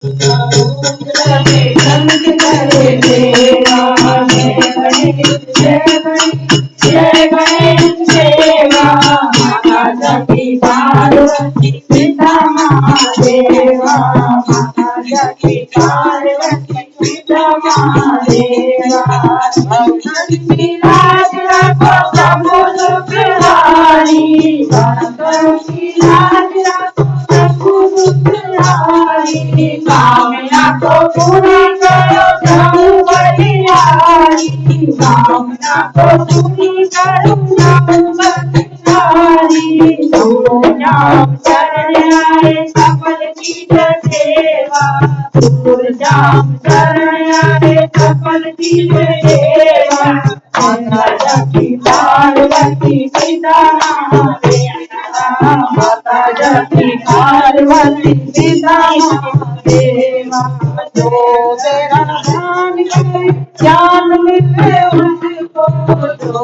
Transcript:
संत करे सेवा जय गणेश सेवा माता जपी पार्वती पिता महादेवा माता जपी पार्वती पिता महादेवा भक्ति लाज रखो प्रभु दुखहारी भक्ति लाज रखो प्रभु दुखहारी कामना को पूरी करो प्रभु बलिहारी कामना को पूरी करो प्रभु बलिहारी तू नाम शरण आए सफल कीज सेवा तू नाम शरण आए सफल कीज सेवा माता जपी पार्वती पिता महादेवा माता जपी पार्वती पिता महादेवा जो तेरा ध्यान करे ज्ञान मिले उसको जो